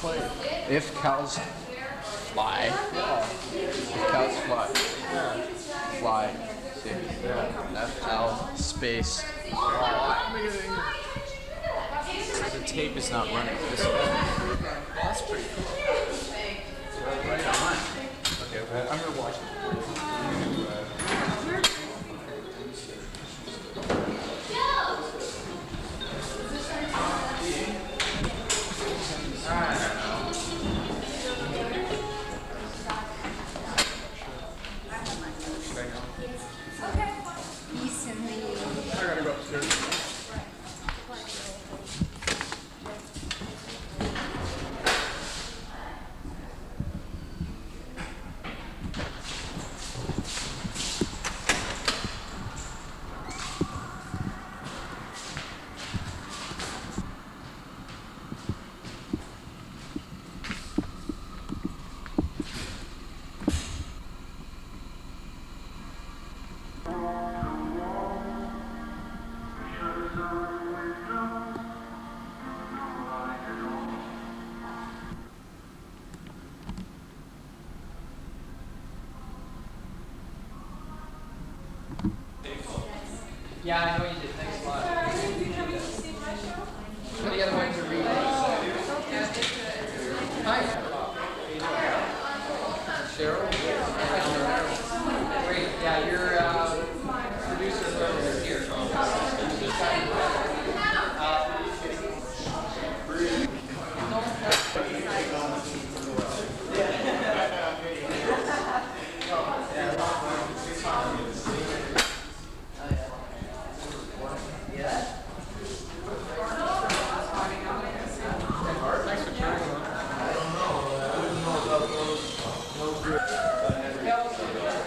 play? If cows fly. Yeah. If cows fly. Yeah. Fly. See. Yeah. FL space. The tape is not running. This That's pretty cool. Right on. Okay, well, I'm gonna watch it. Peace in the I gotta go upstairs. Yeah, I know you did. Thanks a lot. What do you other ones to read? Hi. Cheryl? Great. Yeah, you're producer whoever here.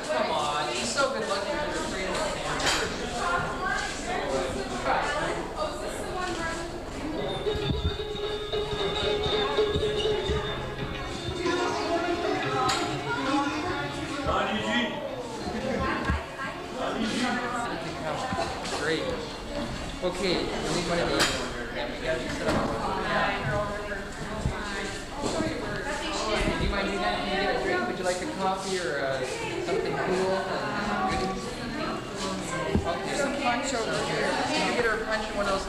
Come on, he's so good looking for the freedom of family. Great. Okay, we need one of these. Yeah, we got you set up. Do you mind doing that? Can you get a drink? Would you like a coffee or something cool? Okay. some punch over here. Can you get her a punch in one of those?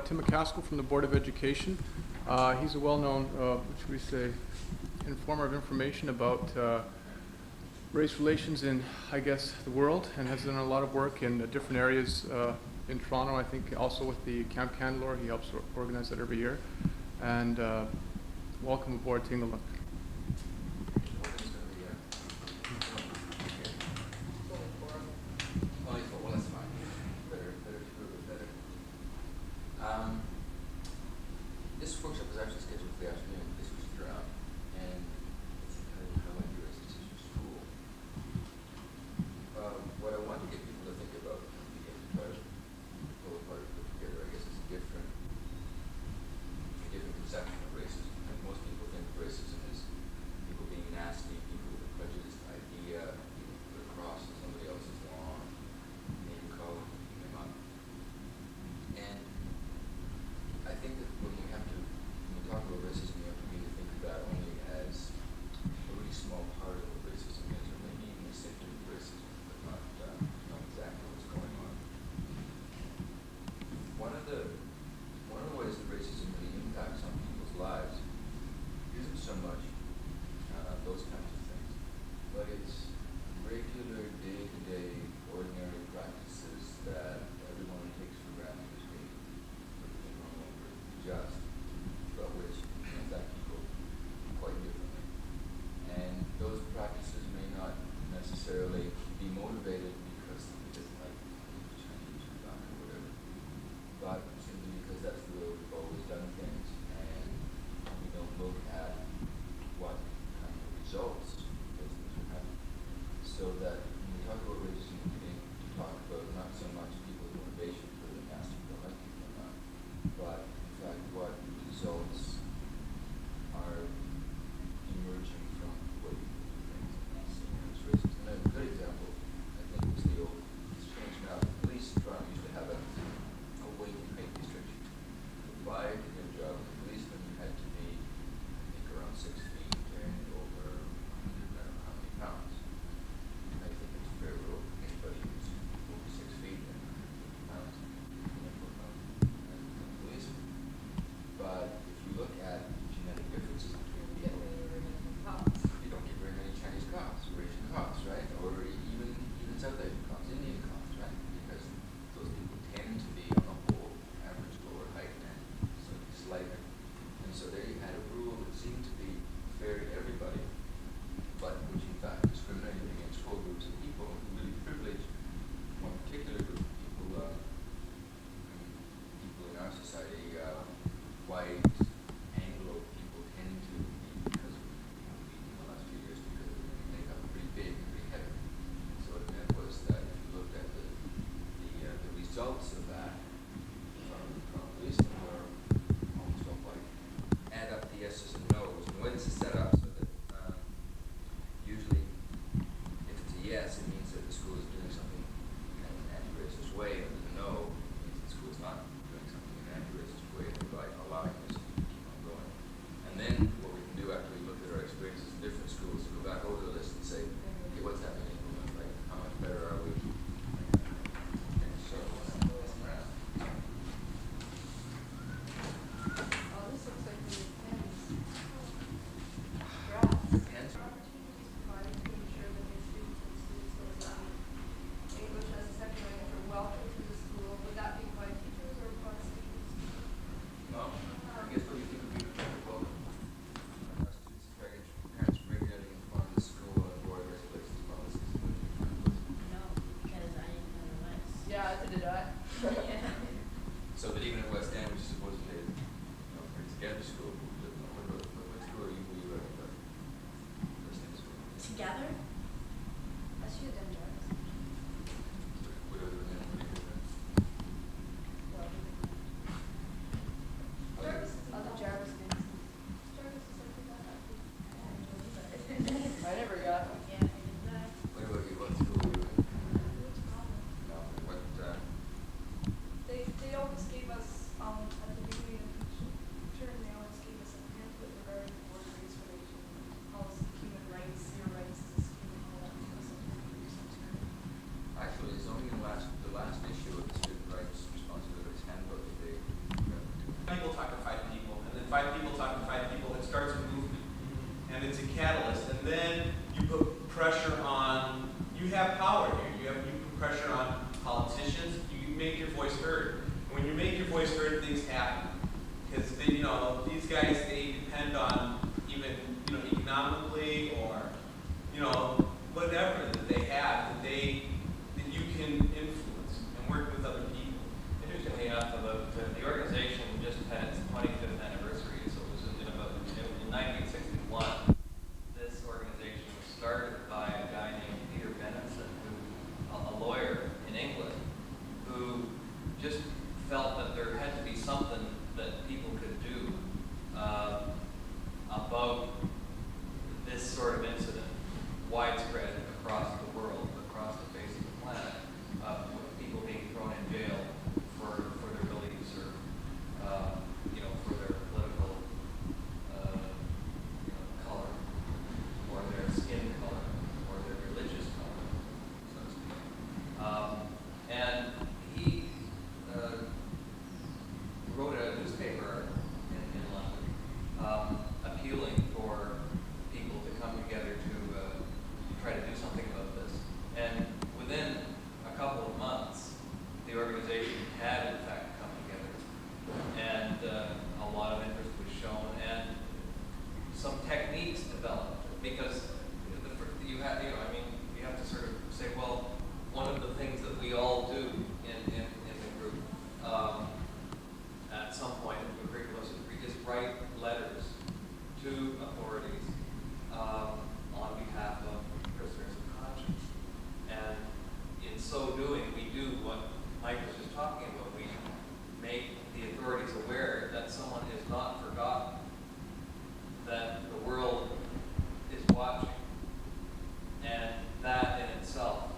Tim McCaskill from the Board of Education. He's a well-known, what should we say, informer of information about race relations in, I guess, the world, and has done a lot of work in different areas in Toronto. I think also with the Camp Candelore, he helps organize that every year. And welcome aboard, Tingaluk. Well, that's fine. Better, better. This workshop was actually scheduled for the afternoon. This was dropped, and it's kind of how I do it. It's a school. What I want to get people to think about and begin to try to pull apart and put together, I guess, is a different conception of racism. And most people think racism is out that it comes Indian comes, right? Because those people tend to be on the whole average lower height and so slighter. And so there you had a rule that seemed to be fair to everybody, but which in fact discriminated against whole groups of people who really privileged one particular group of people, people in our society, white, Anglo people tend to be, because of in the last few years, because they make up pretty big, pretty heavy. So what it meant was that if you looked at the results of that from policemen were almost all white. Add up the yeses and nos. And the way this is set up so that usually if it's a yes, it means that the school is doing something in an anti-racist way, and the no means the school is not doing something in an anti-racist way, by allowing this to keep on going. And then what we can do after we look at our experiences in different schools is go back over the list and say, okay, what's happening? Like, how much better are we? And so messing around. Oh, this looks like the pens. Grass. Pens. Opportunities provided to ensure that the students and students will study English as a second language are welcome to the school. Would that be by teachers or by students? Well, I guess what you think would be welcome. Our students and parents regularly inform the school and board regulations policies. No, because I didn't know the West. Yeah, did I? So that even at West End, which is supposedly, pretty together school, what school were you at? West End school? Together? I should have done Jarvis. Whatever the name would be. Well, Jarvis is other Jarvis things. Jarvis is something like that. I never got it. Yeah, I did that. What about you? What school were you in? No, what, They always gave us, at the beginning of each term, they always gave us a pamphlet regarding board race relations, policy, human rights, your rights as a student, all that kind of stuff. actually, it's only in the last issue of the Student Rights Responsibilities Handbook that they, People talk to five people, and then five people talk to five people. It starts a movement, and it's a catalyst. And then you put pressure on. You have power here. You put pressure on politicians. You make your voice heard. And when you make your voice heard, things happen. Because these guys, they depend on even economically or whatever that they have that you can influence and work with other people. Interestingly enough, the organization just had its 25th anniversary, so it was in 1961. This organization was started by a guy named Peter Benenson, a lawyer in England, who just felt that there had to be something that people could do about this sort of incident, widespread across the world, across the face of the planet, with people being thrown in jail for their beliefs or for their political color or their skin color or their religious color, so to speak. And he wrote a newspaper in London appealing for people to come together to try to do something about this. And within a couple of months, the organization had in fact come together, and a lot of interest was shown, and some techniques developed, because you have to sort of say, well, one of the things that we all do in the group at some point in the curriculum is write letters to authorities on behalf of prisoners of conscience. And in so doing, we do what Mike was just talking about. We make the authorities aware that someone is not forgotten, that the world is watching, and that in itself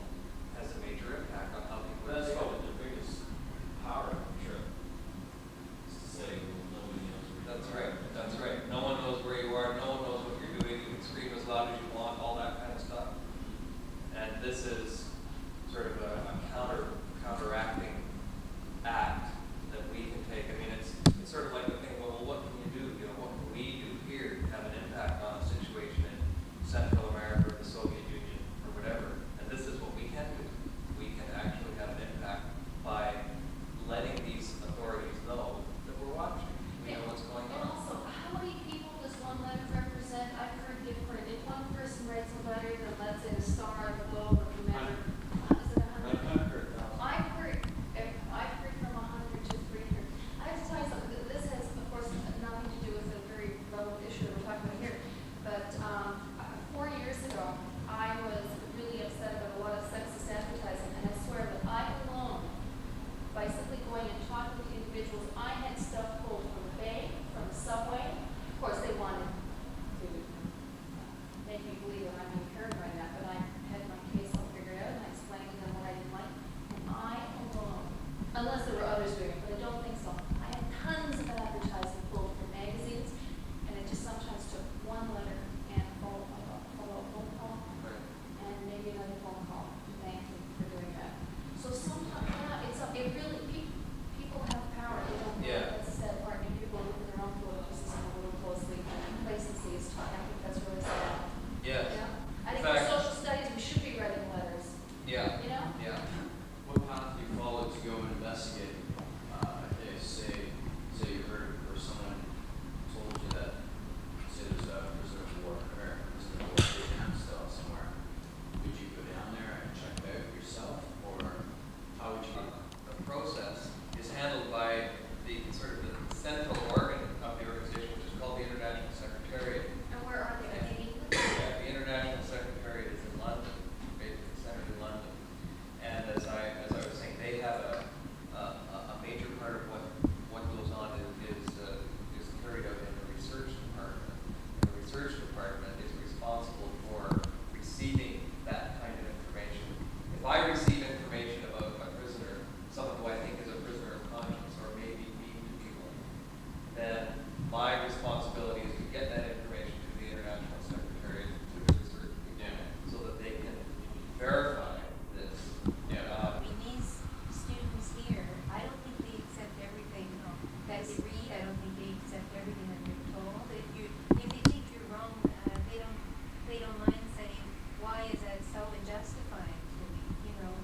has a major impact on how people That's respond. probably the biggest power, I'm sure. Is to say nobody knows where you That's are. right, that's right. No one knows where you are, no one knows what you're doing, you can scream as loud as you want, all that kind of stuff. And this is sort of a counter Unless there were others doing it, but I don't think so. I had tons of advertising pulled from magazines, and it just sometimes took one letter and a phone call, and maybe another phone call to thank them for doing that. So sometimes, yeah, it really, people have power, they don't know, Yeah. as I said, or maybe people look at their own political system a little closely, complacency is taught, I think that's really sad. Yes. Yeah, I In think for fact- social studies, we should be writing letters, Yeah, you know? yeah. What path do you follow to go and investigate? If say you heard or someone told you that, say there's a prisoner of war or a prisoner of war taken still somewhere, would you go down there and check it out yourself, or how would you? The process is handled by the sort of the central organ of the organization, which is called the International Secretariat. And where are they? Are they in England? Yeah, the International Secretariat is in London, basically centered in London. And as I was saying, they have a major part of what goes on is carried out in the research department. And the research department is responsible for receiving that kind of information. If I receive information about a prisoner, someone who I think is a prisoner of conscience or maybe mean to people, then my responsibility is to get that information to the International Secretariat, to the research people, so that they can verify this. I mean, these students here, I don't think they accept everything that they read. I don't think they accept everything that they're told. If they think you're wrong, they don't mind saying, why is that so unjustified to me, you know?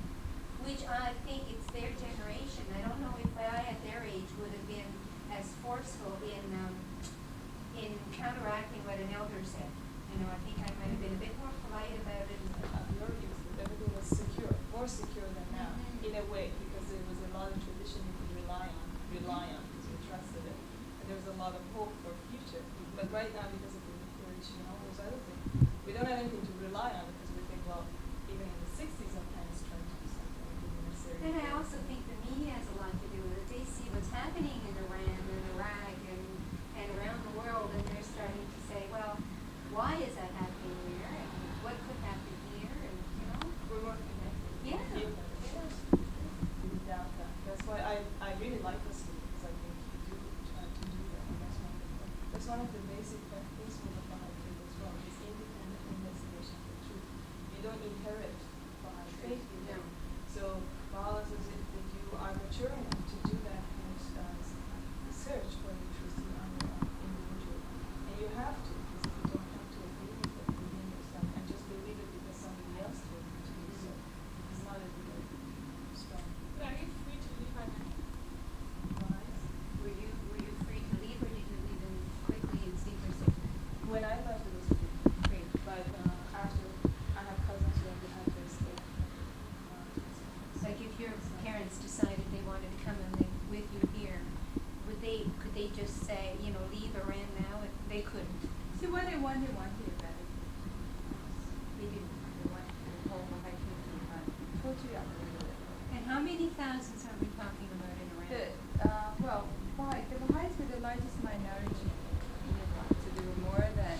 Which I think it's their generation. I don't know if I at their age would have been as forceful in counteracting what an elder said. You know, I think I might have been a bit more polite about it. Your youth, everything was secure, more secure than now, in a way, because there was a lot of tradition you could rely on, because you trusted it. And there was a lot of hope for future. But right now, because of the nuclear and all those other things, we don't have anything to rely on because we think, well, even in the 60s, our parents tried to do something, it didn't necessarily. And I also think the media has a lot to do with it. They see what's happening in Iran and Iraq and around the world, and they're starting to say, well, why is that happening here? And what could happen here? And, you know? We're more connected. Yeah. Without that. That's why I really like this school, because I think you do try to do that, and that's one of the basic things we look behind faith as well, is independent investigation of the truth. You don't inherit behind faith, you No. do. So Baha'u'llah says if you are mature enough to do that kind of search for the truth on your own individual, and you have to, because if you don't have to agree with it within yourself and just believe it because somebody else told you to do so, it's not a real strong. Are you free to leave at night? advice. Were you free to leave, or did you leave in quickly in secrecy? When I left, it was free, but after, I have cousins who have had to escape. Like if your parents decided they wanted to come and live with you here, could they just say, you know, leave Iran now? If they couldn't. See, what they want here better. They didn't. They wanted to hold the high kingdom, but. Totally agree with it. And how many thousands are we talking about in Iran? Well, why? The Baha'is were the largest minority in Iran, so there were more than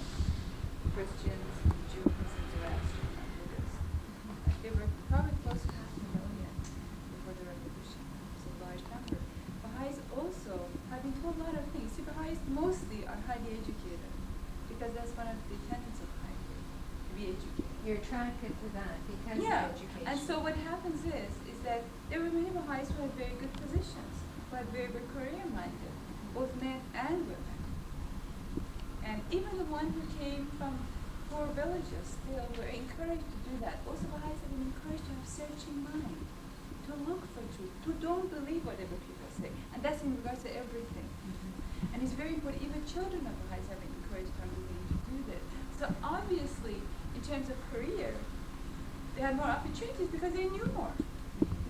Christians, Jews, and Zoroastrians and Buddhists. They were probably close to 500,000 before the revolution. It's a large number. Baha'is also have been told a lot of things. See, Baha'is mostly are highly educated, because that's one of the tenets of high faith, to be educated. You're attracted to that because Yeah, of education. and so what happens is that there were many Baha'is who had very good positions, who had very career-minded, both men and women. And even the one who came from poor villages still were encouraged to do that. Also, Baha'is have been encouraged to have searching mind, to look for truth, to don't believe whatever people say. And that's in regards to everything. And it's very important. Even children of Baha'is have been encouraged from the beginning to do this. So obviously, in terms of career, they had more opportunities because they knew more.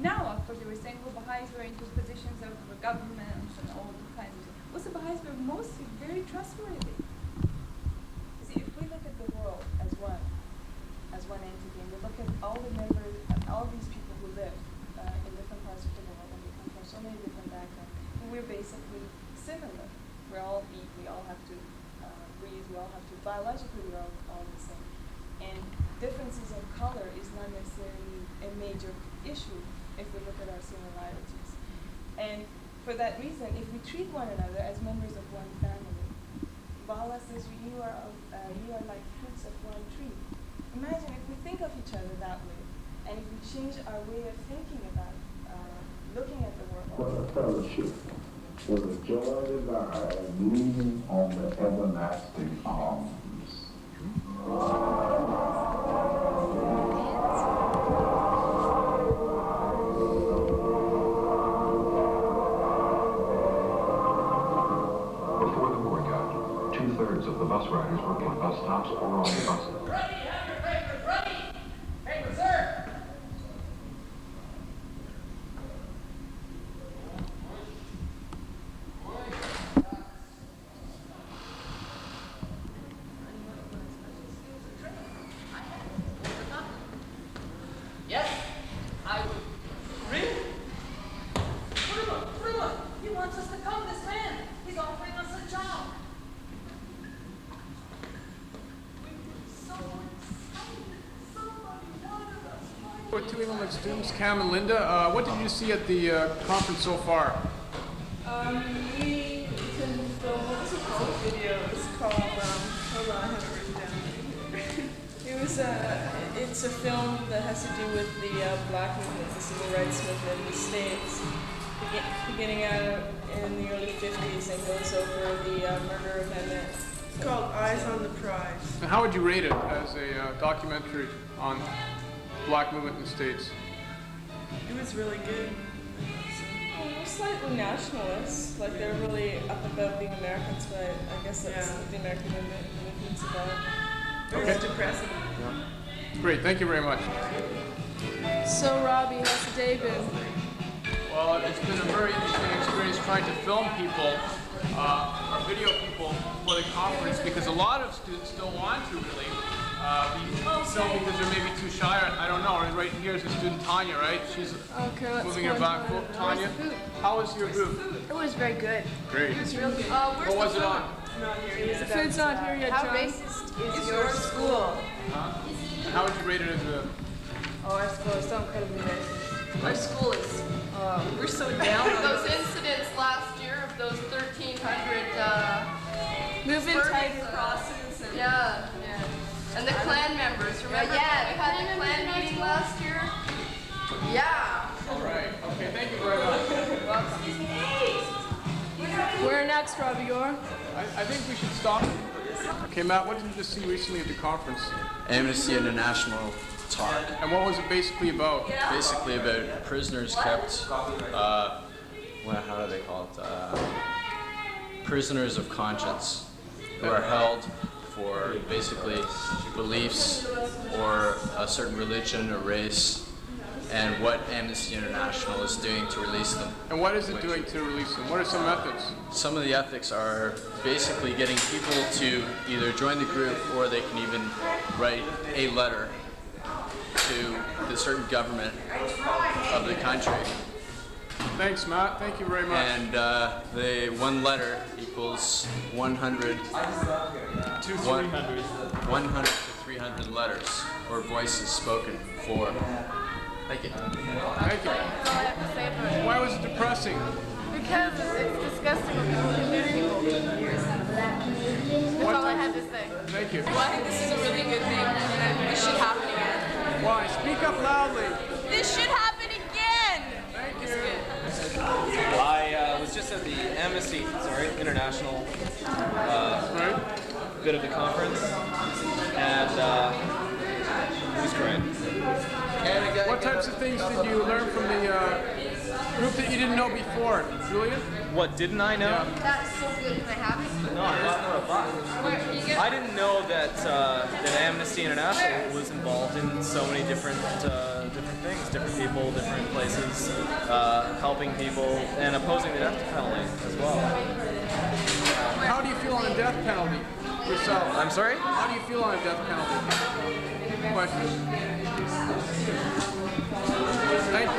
Now, of course, they were saying, well, Baha'is were into positions of governments and all kinds of things. Also, Baha'is were mostly very trustworthy. See, if we look at the world as one entity, and we look at all the members, all these people who live in different parts of the world, and they come from so many different backgrounds, and we're basically similar. We all eat, we all have to breathe, we all have to, biologically, we're all the same. And differences in color is not necessarily a major issue if we look at our similarities. And for that reason, if we treat one another as members of one family, Bala says you are like fruits of one tree. Imagine if we think of each other that way, and if we change our way of thinking about looking at the world. For the fellowship, for the joy divine, moving on the everlasting arms. Before the boycott, 2/3 of the bus riders working at bus stops or on the buses. Ready, have your papers, ready! Papers, sir! Yes, I would. Really? Prima, he wants us to come, this man. He's offering us a job. So excited. Somebody wanted us. With 2 England students, Cam and Linda, what did you see at the conference so far? We attended the what was it called? Video. It's called hold on, I have it written down right here. It's a film that has to do with the Black movement, the civil rights movement in the States, beginning out in the early 50s and goes over the murder amendment. It's called Eyes on the Prize. And how would you rate it as a documentary on Black movement in the States? It was really good. Slightly nationalist, like they're really up about being Americans, but I guess that's what the American movement's about. Okay. It's depressing. Great, thank you very much. So Robbie, how's the day been? Well, it's been a very interesting experience trying to film people, or video people for the conference, because a lot of students don't want to really be filmed because they're maybe too shy. I don't know. Right here is the student Tanya, right? She's moving her back. Tanya, how was your booth? It was very good. Great. It was real good. What was it on? The food's not here yet, How John. racist is your school? Huh? And how would you rate it as a... Oh, I suppose so incredibly racist. Our school is. We're so down on Those incidents last year of those 1,300 moving Burning tiger crosses and yeah. And the Klan members, remember? Yeah, we had the Klan meeting last year. Yeah. All right. Okay, thank you very much. Where next, Robbie? You're? I think we should stop. Okay, Matt, what did you just see recently at the conference? Amnesty International talk. And what was it basically about? Basically about prisoners kept, how do they call it? Prisoners of conscience who are held for basically beliefs or a certain religion or race, and what Amnesty International is doing to release them. And what is it doing to release them? What are some methods? Some of the ethics are basically getting people to either join the group, or they can even write a letter to the certain government of the country. Thanks, Matt. Thank you very much. And the one letter equals 100 to 300 letters or voices spoken for. Thank you. Thank you. That's all I have to say about it. Why was it depressing? Because it's disgusting what people do to people. That's all I had to say. Thank you. Well, I think this is a really good thing, and this should happen again. Why? Speak up loudly. This should happen again! Thank you. I was just at the Amnesty International bit of the conference, and it was great. What types of things did you learn from the group that you didn't know before, Julian? What didn't I know? Yeah. That's so good. Can I have it? No, I didn't know that that Amnesty International was involved in so many different things, different people, different places, helping people and opposing the death penalty as well. How do you feel on the death penalty yourself? I'm sorry? How do you feel on a death penalty? Question. Thank you.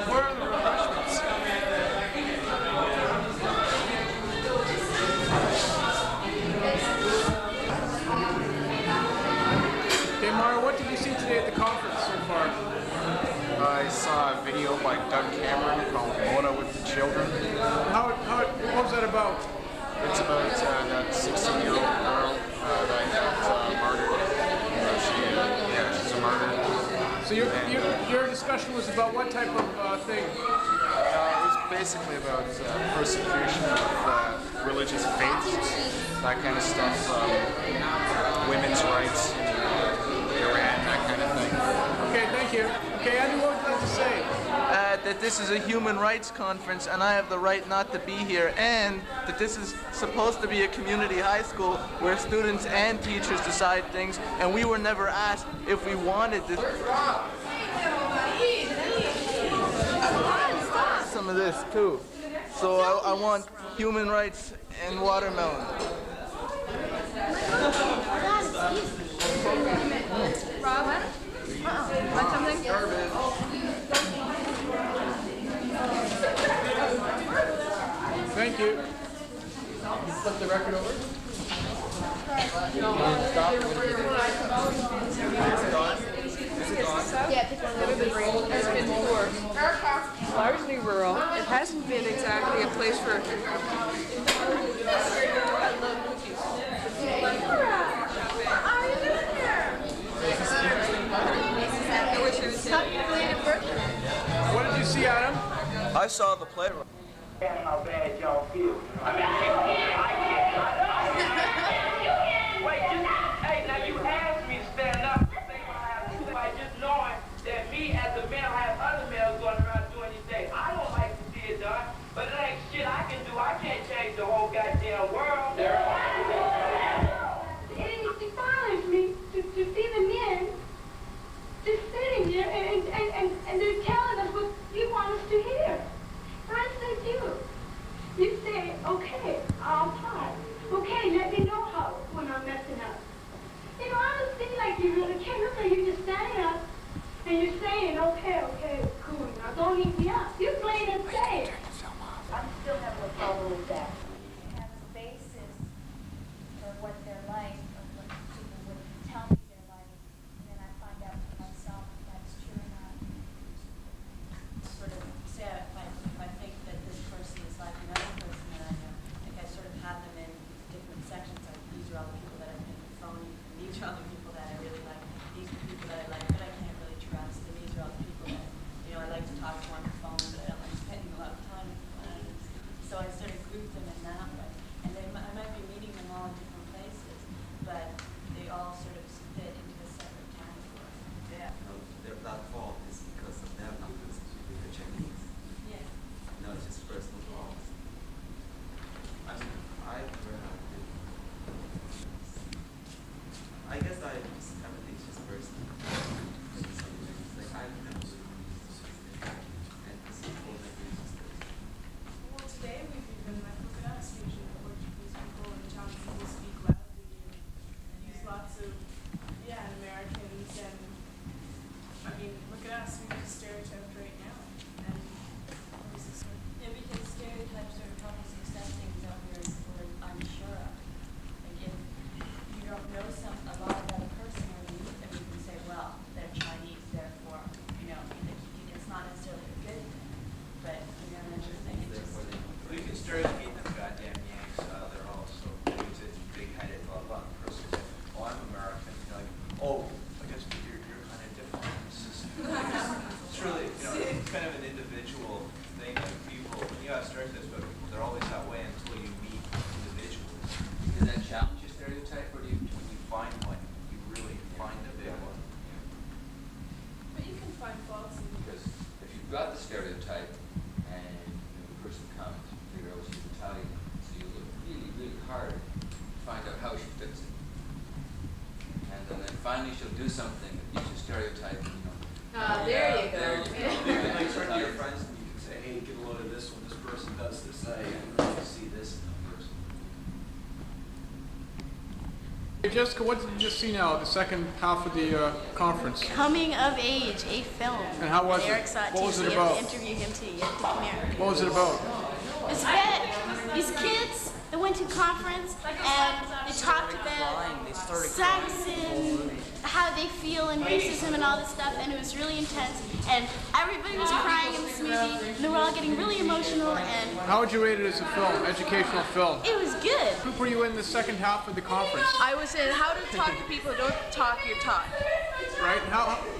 Where are the refreshments? I saw a video by Doug Cameron called Moda with the Children. What was that about? It's about that 16-year-old girl that got murdered. She's a murderer. So your discussion was about what type of thing? It was basically about persecution of religious faiths, that kind of stuff, women's rights in Iran, that kind of thing. Okay, thank you. Okay, Andy, what would you like to say? That this is a human rights conference and I have the right not to be here, and that this is supposed to be a community high school where students and teachers decide things, and we were never asked if we wanted this. Some of this too. So I want human rights and watermelon. Rob, want something? Thank you. Flip the record over. Yeah, take one of the has been for largely rural. It hasn't been exactly a place for. What did you see, Adam? I saw the playwright. How bad y'all feel. I mean, wait, hey, now you asked me to stand up and say what I have to say by just knowing that me as a male have other males going around doing these things. I don't like to see it done, but it ain't shit I can do. I can't change the whole goddamn world. It bothers me to see the men just sitting there and they're telling us what you want us to hear. For instance, you say, okay, I'll try. Okay, let me know how when I'm messing up. You know, I don't seem like you really care. Look like you're just standing up and you're saying, okay, cool. Now don't eat me up. You plain and say it. I'm still having a problem with that. Have a basis for what they're like, or what people would tell me they're like, and then I find out for myself if that's true or not. Sort of say if I think that this person is like another person that I know, like I sort of have them in different sections. Like these are all the people that I've been phoning, and these are all the people that I really like. These are the people that I like, but I can't really trust. And these are all the people that I like to talk to on the phone, but I don't like spending a lot of time with them. So I sort of group them in that way, and I might be meeting them all in different places, but they all sort of fit into a separate category. Yeah. No, that fault is because of them not listening to the Chinese. Yeah. No, it's just personal faults. I mean, I guess I just kind of think it's just personal. Like I remember and this is all that Well, today we've even, like, look at us, usually Portuguese people and Chinese people speak loudly and use lots of, and Americans, and, I mean, look at us, we use stereotypes right now, and this is sort of, Yeah, because stereotypes are helping us accept things that we're unsure of. Like if you don't know a lot about a person or you meet them, you can say, well, they're Chinese, therefore, it's not necessarily a good thing. But that's just thing. It's just We can stereotype them goddamn Yanks. They're all so big-headed, blah, blah. The person says, oh, I'm American. You're like, oh, I guess you're kind of different. It's really, it's kind of an individual thing. Like people, when you have stereotypes about people, they're always that way until you meet individuals. Does that challenge your stereotype, or do you, when you find one, you really find a big one? but you can find faults in Because if you've got the stereotype and the person comes to figure out she's Italian, so you look really, really hard to find out how she fits it. And then finally she'll do something that beats your stereotype, and There you go. You can like turn to your friends and you can say, hey, get a load of this when this person does this. I really see this in that person. Hey, Jessica, what did you just see now, the second half of the conference? Coming of Age, a film. And how was Eric it? Satie, What was so it you have about? to interview him too. You have to come here. What was it about? It's bad. These kids, they went to conference and they talked about sex and how they feel and racism and all this stuff, and it was really intense. And everybody was crying in the smoothie, and they were all getting really emotional. And How would you rate it as a film, educational film? it was good. Who were you in the second half of the conference? I was in How to Talk to People Who Don't Talk Your Talk. Right?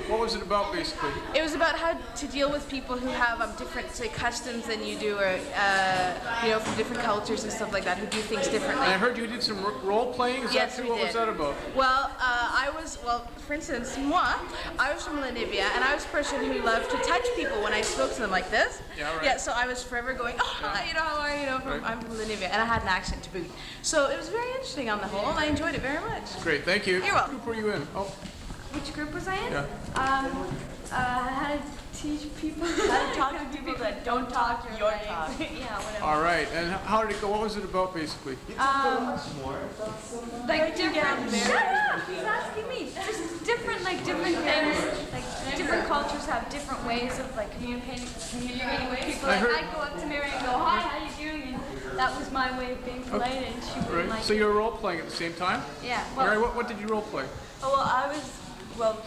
What was it about, basically? It was about how to deal with people who have different, say, customs than you do, or from different cultures and stuff like that, who do things differently. And I heard you did some role playing. Is Yes, that we true? What did. was that about? Well, for instance, I was from Namibia, and I was a person who loved to touch people when I spoke to them like this. Yeah, right. Yeah, so I was forever going, oh, hi, how are you? Right. I'm from Namibia, and I had an accent to boot. So it was very interesting on the whole, and I enjoyed it very much. Great, thank you. You're welcome. What group were you in? Oh, Which group was I in? yeah. How to teach people how to talk to people that don't talk your talk. Yeah, whatever. All right, and how did it go? What was it about, basically? Like different. Shut up! He's asking me. Just different things. Like different cultures have different ways of communicating with people. I Like heard- I'd go up to Mary and go, "Hi, how you doing?" And that was my way of being polite, and she wouldn't Right. like. So you were role playing at the same time? Yeah. Mary, what did you role play?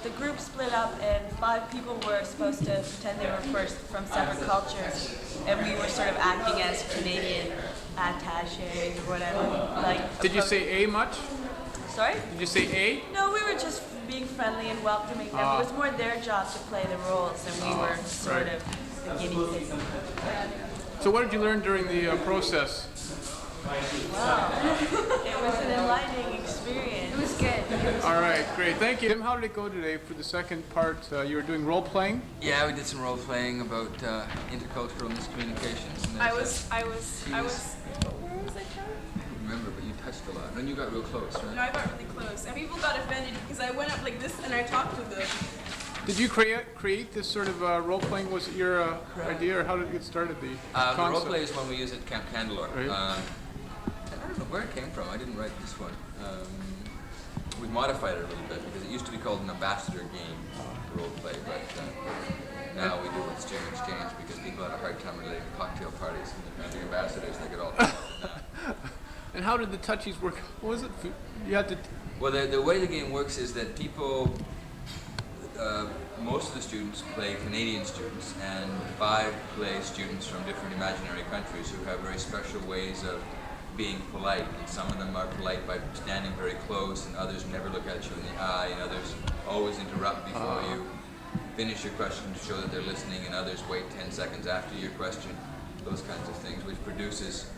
The group split up and 5 people were supposed to pretend they were from separate cultures, and we were sort of acting as Canadian attachés or whatever. Did you say A much? Sorry? Did you say A? No, we were just being friendly and welcoming them. It was more their job to play the roles, and we were sort right. of the guinea pigs. So what did you learn during the process? Wow. It was an enlightening experience. It was good. All right, great. Thank you. Tim, how did it go today for the second part? You were doing role playing? Yeah, we did some role playing about intercultural miscommunications. And I there's, was. Where was I from? I don't remember, but you touched a lot. And you got real close, right? No, I got really close, and people got offended because I went up like this and I talked to them. Did you create this sort of role playing? Was it your idea, or how did it get started? The The role concept? play is one we use at Camp Candelor. Right. I don't know where it came from. I didn't write this one. We modified it a little bit because it used to be called an ambassador game, role play, but now we do it with student exchange because people had a hard time relating to cocktail parties and the ambassadors, they get all. And how did the touchies work? What was it? You had to. Well, the way the game works is that people, most of the students play Canadian students, and 5 play students from different imaginary countries who have very special ways of being polite. And some of them are polite by standing very close, and others never look at you in the eye, and others always interrupt before you finish your question to show that they're listening, and others wait 10 seconds after your question. Those kinds of things, which produces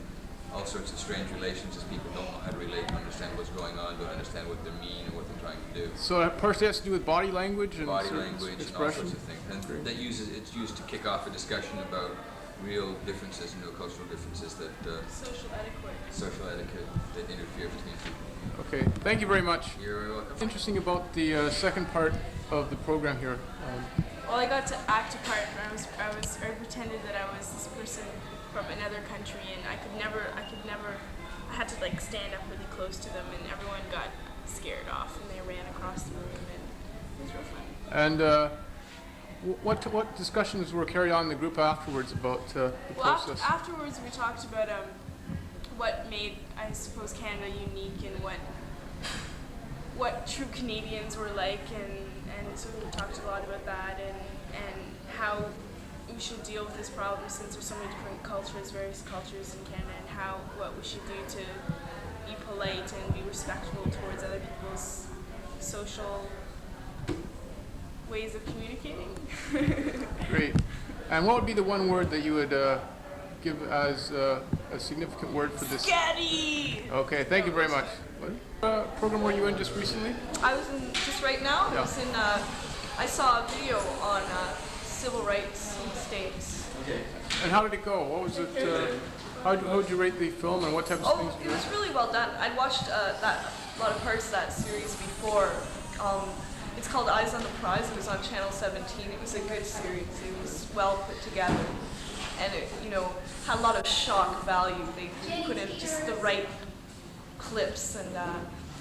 all sorts of strange relations as people don't know how to relate, don't understand what's going on, don't understand what they mean or what they're trying to do. So that partially has to do with body language and Body certain language and all expression? sorts of things. And it's used to kick off a discussion about real differences and real cultural differences that social etiquette that interfere between people. Okay, thank you very much. You're welcome. Interesting about the second part of the program here. Well, I got to act a part where I pretended that I was this person from another country, and I had to stand up really close to them, and everyone got scared off, and they ran across the room, and it was real fun. And what discussions were carried on in the group afterwards about the process? Afterwards, we talked about what made, I suppose, Canada unique, and what true Canadians were like, and so we talked a lot about that, and how we should deal with this problem since there's so many different cultures, various cultures in Canada, and what we should do to be polite and be respectful towards other people's social ways of communicating. Great. And what would be the one word that you would give as a significant word for this? Scary! Okay, thank you very much. What program were you in just recently? I was in, just right now, Yeah. I saw a video on civil rights in the States. Okay. And how did it go? What was it? How would you rate the film, and what types of things? It was really well done. I'd watched a lot of parts of that series before. It's called Eyes on the Prize. It was on Channel 17. It was a good series. It was well put together, and it, had a lot of shock value. They put in just the right clips, and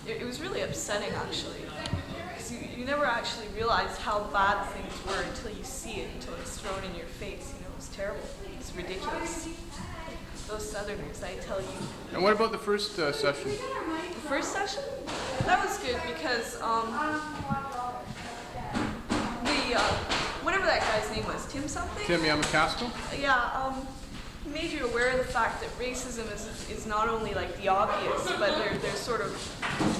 it was really upsetting actually. Because you never actually realize how bad things were until you see it, until it's thrown in your face. It was terrible. It's ridiculous. Those Southerners, I tell you. And what about the first session? The first session? That was good because whatever that guy's name was, Tim something? Tim McCaskill? Yeah, he made you aware of the fact that racism is not only like the obvious, but there's sort of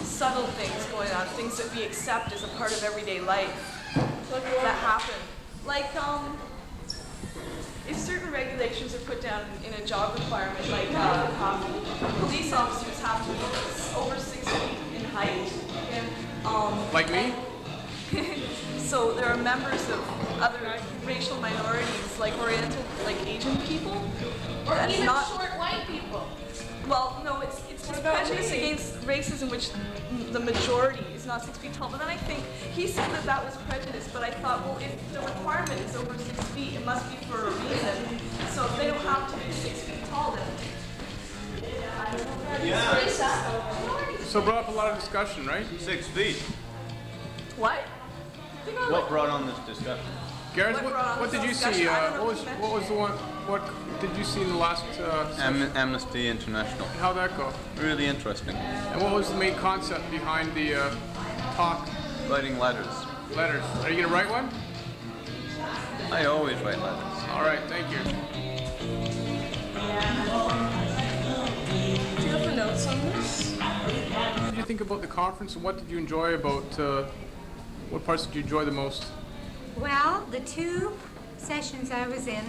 subtle things going on, things that we accept as a part of everyday life that happen. Like, if certain regulations are put down in a job requirement, like police officers have to be over 6 feet in height. Like me? So there are members of other racial minorities, like Oriental, like Asian people. Or that's even not, short white people. Well, no, it's prejudice against racism, which the majority is not 6 feet tall. But then I think he said that was prejudice. But I thought, well, if the requirement is over 6 feet, it must be for a reason. So if they don't have to be 6 feet tall, then I don't know. Yeah. So it brought up a lot of discussion, right? 6 feet. What? What brought on this discussion? Gareth, what did you see? What was the one? What did you see in the last? Amnesty International. How'd that go? Really interesting. And what was the main concept behind the talk? Writing letters. Letters. Are you gonna write one? I always write letters. All right, thank you. Do you have the notes on this? What did you think about the conference, and what did you enjoy about? What parts did you enjoy the most? Well, the 2 sessions I was in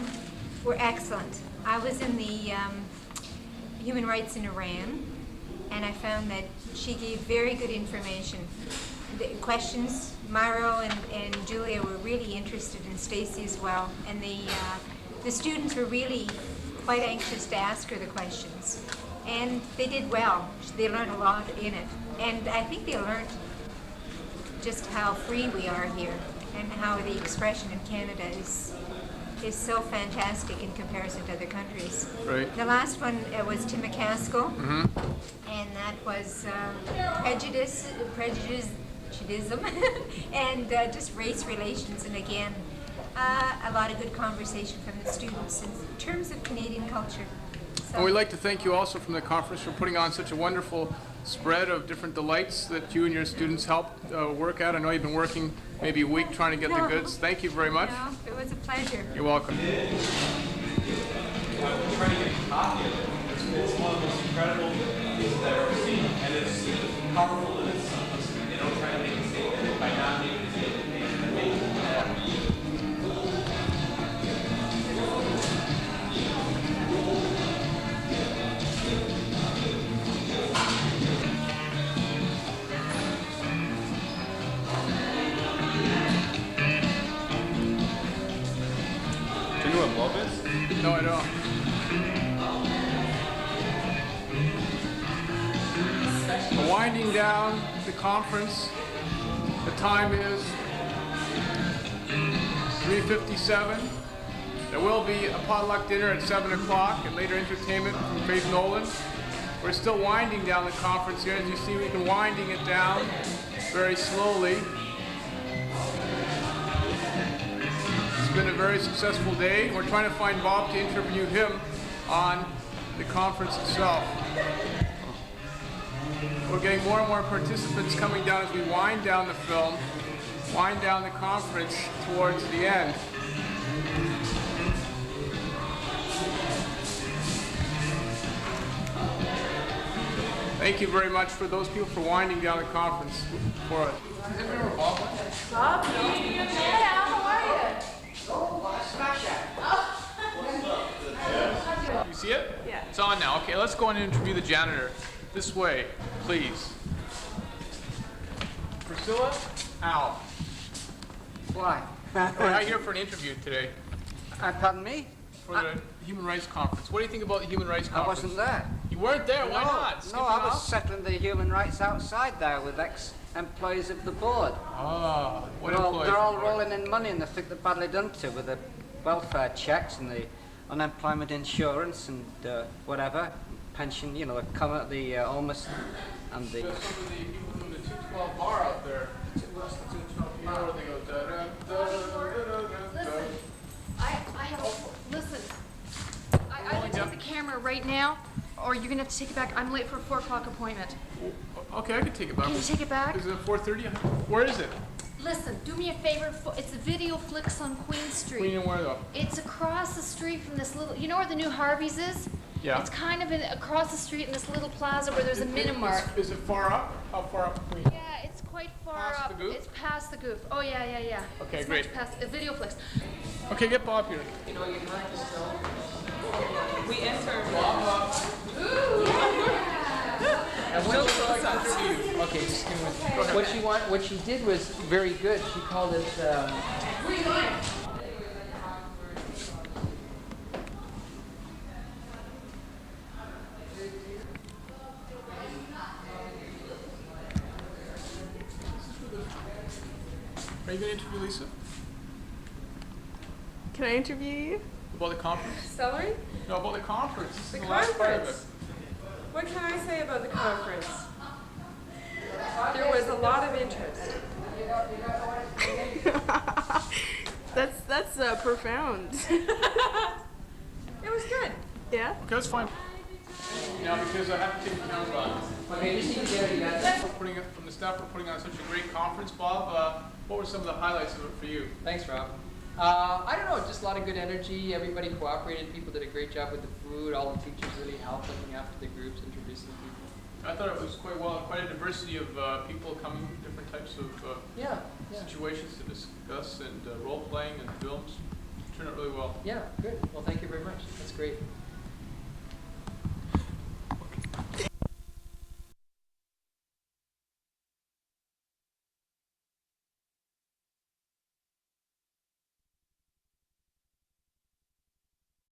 were excellent. I was in the Human Rights in Iran, and I found that she gave very good information. The questions, Myro and Julia were really interested, in Stacy as well, and the students were really quite anxious to ask her the questions. And they did well. They learned a lot in it. And I think they learned just how free we are here, and how the expression in Canada is so fantastic in comparison to other countries. Right. The last one was Tim McCaskill, and that was prejudice, and just race relations, and again, a lot of good conversation from the students in terms of Canadian culture. So. And we'd like to thank you also from the conference for putting on such a wonderful spread of different delights that you and your students helped work at. I know you've been working maybe a week trying to get the goods. Thank you very much. No, it was a pleasure. You're welcome. I'm trying to get a copy of it. It's one of the most incredible pieces I've ever seen, and it's powerful in its they don't try to make a statement by not making a statement. Do you know what love is? No, I don't. We're winding down the conference. The time is 3:57. There will be a potluck dinner at 7 o'clock and later entertainment from Faith Nolan. We're still winding down the conference here. As you see, we've been winding it down very slowly. It's been a very successful day. We're trying to find Bob to interview him on the conference itself. We're getting more and more participants coming down as we wind down the film, wind down the conference towards the end. Thank you very much for those people for winding down the conference for us. Does anyone remember Bob? Bob? Yeah, how are you? You see it? Yeah. It's on now. Okay, let's go in and interview the janitor. This way, please. Priscilla? Al. Why? We're out here for an interview today. Pardon me? For the Human Rights Conference. What do you think about the Human Rights Conference? I wasn't there. You weren't there? Why No, not? No, Skipping I was off? settling the human rights outside there with ex-employees of the board. Ah, what They're all, employees they're all of the board? rolling in money, and they think they're badly done to with the welfare checks and the unemployment insurance and whatever, pension, you know, the almost, and the... Some of the people from the 212 bar out there. What's the 212 bar? Where they go Listen, I have, listen. I looked at the camera right now, or you're gonna have to take it back. I'm late for a 4 o'clock appointment. Okay, I can take it back. Can you take it back? Is it 4:30? Where is it? Listen, do me a favor. It's a Video Flicks on Queen Street. Queen and where though? It's across the street from this little. You know where the new Harvey's is? Yeah. It's kind of across the street in this little plaza where there's a Minimart. Is it far up? How far up Queen? Yeah, it's quite far Past up. the Goof? It's past the Goof. Oh yeah. Okay, it's great. Much past Video Flicks. Okay, get Bob here. You know, you might just tell. We entered. And what she okay, just give me what she did was very good. She called it. Are you going to interview Lisa? Can I interview you? About the conference? Sorry? No, about the conference. This is The last part of it. conference. What can I say about the conference? There was a lot of interest. That's profound. It was good. Yeah? Okay, that's fine. Now, because I have to take the camera off. Okay, just need to get it. Putting it from the staff for putting on such a great conference, Bob. What were some of the highlights of it for you? Thanks, Rob. I don't know, just a lot of good energy. Everybody cooperated. People did a great job with the food. All the teachers really helped looking after the groups, introducing people. I thought it was quite a diversity of people coming, different types of situations to discuss and role playing and films. Turned out really well. Yeah, good. Well, thank you very much. That's great.